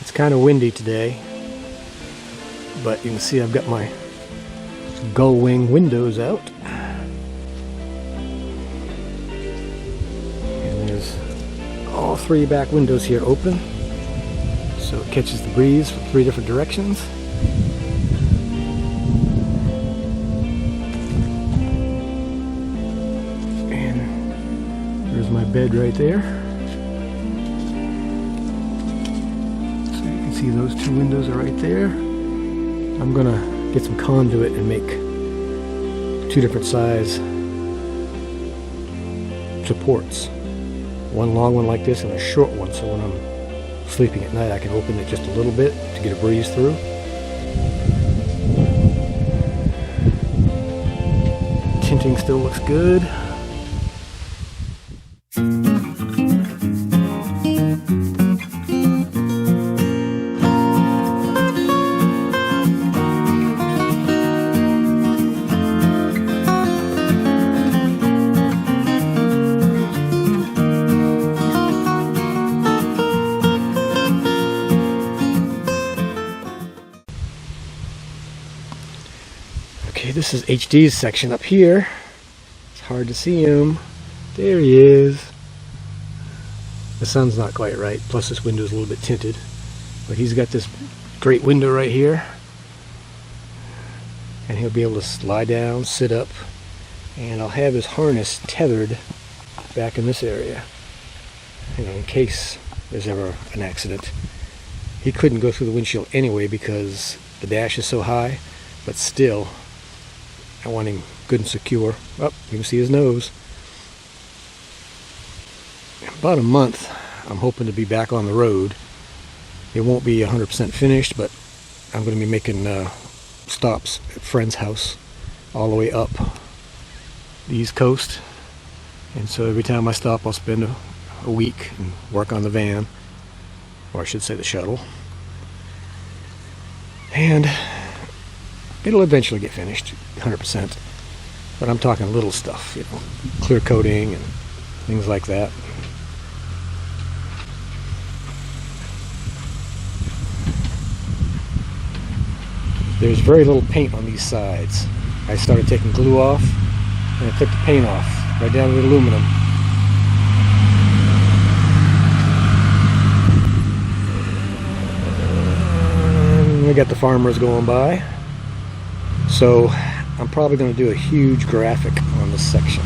It's kind of windy today, but you can see I've got my gull wing windows out. And there's all three back windows here open, so it catches the breeze from three different directions. And there's my bed right there. So you can see those two windows are right there. I'm gonna get some conduit and make two different size supports. One long one like this and a short one, so when I'm sleeping at night I can open it just a little bit to get a breeze through. Tinting still looks good. Okay, this is HD's section up here. It's hard to see him. There he is. The sun's not quite right, plus this window's a little bit tinted. But he's got this great window right here. And he'll be able to lie down, sit up, and I'll have his harness tethered back in this area, you know, in case there's ever an accident. He couldn't go through the windshield anyway because the dash is so high, but still I want him good and secure. Oh, you can see his nose. In about a month, I'm hoping to be back on the road. It won't be 100% finished, but I'm going to be making stops at a friend's house all the way up the East Coast. And so every time I stop, I'll spend a week and work on the van, or I should say the shuttle. And it'll eventually get finished, 100%. But I'm talking little stuff, you know, clear coating and things like that. There's very little paint on these sides. I started taking glue off, and I took the paint off, right down to the aluminum. And we got the farmers going by. So I'm probably going to do a huge graphic on this section,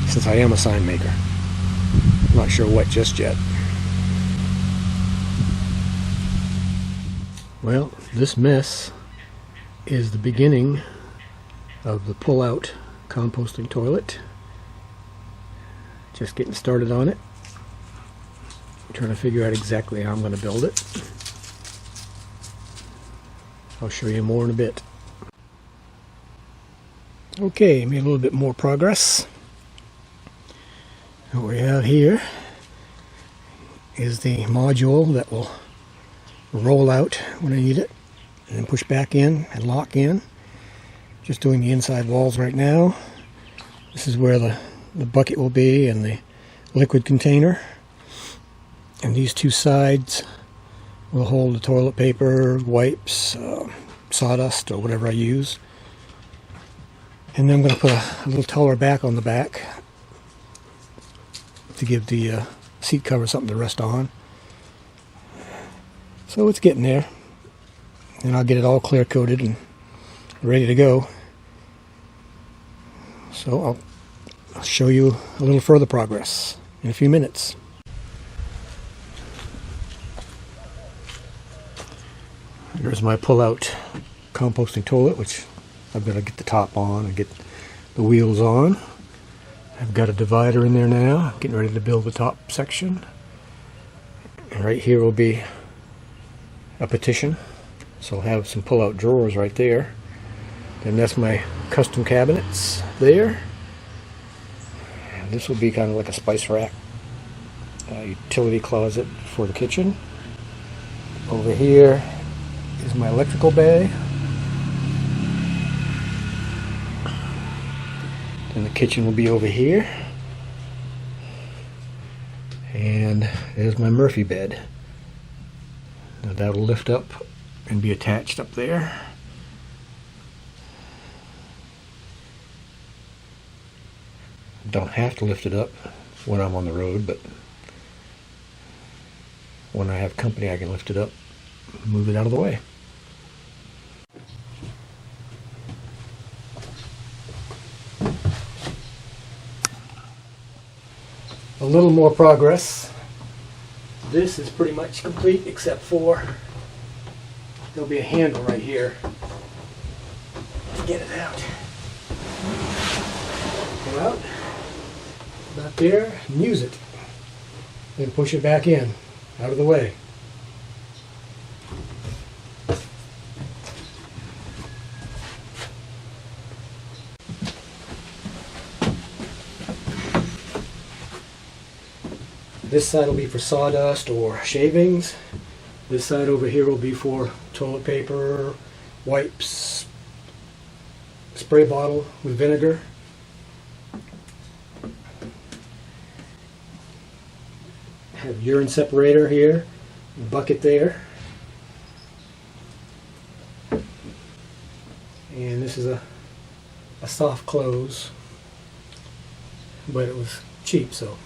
since I am a sign maker. I'm not sure what just yet. Well, this mess is the beginning of the pull-out composting toilet. Just getting started on it. I'm trying to figure out exactly how I'm going to build it. I'll show you more in a bit. Okay, made a little bit more progress. What we have here is the module that will roll out when I need it and then push back in and lock in. Just doing the inside walls right now. This is where the bucket will be and the liquid container. And these two sides will hold the toilet paper, wipes, sawdust, or whatever I use. And then I'm going to put a little taller back on the back to give the seat cover something to rest on. So it's getting there. And I'll get it all clear coated and ready to go. So I'll show you a little further progress in a few minutes. Here's my pull-out composting toilet, which I've got to get the top on and get the wheels on. I've got a divider in there now, getting ready to build the top section. And right here will be a partition, so I'll have some pull-out drawers right there. And that's my custom cabinets there. And this will be kind of like a spice rack, utility closet for the kitchen. Over here is my electrical bay. And the kitchen will be over here. And there's my Murphy bed. Now that'll lift up and be attached up there. Don't have to lift it up when I'm on the road, but when I have company I can lift it up, move it out of the way. A little more progress. This is pretty much complete except for there'll be a handle right here to get it out. Go out, about there, and use it. Then push it back in, out of the way. This side will be for sawdust or shavings. This side over here will be for toilet paper, wipes, spray bottle with vinegar. Have urine separator here, bucket there. And this is a soft close, but it was cheap, so.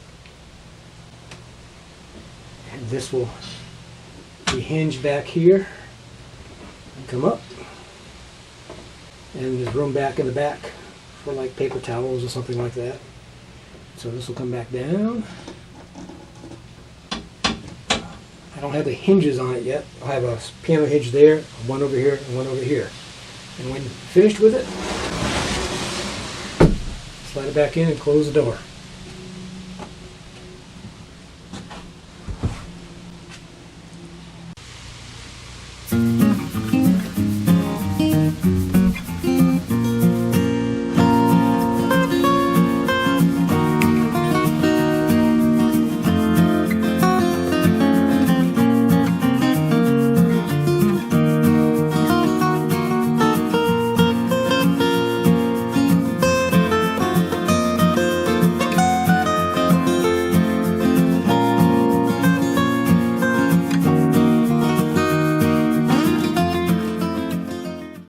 And this will be hinged back here and come up. And there's room back in the back for like paper towels or something like that. So this will come back down. I don't have the hinges on it yet. I have a piano hinge there, one over here, and one over here. And when finished with it, slide it back in and close the door.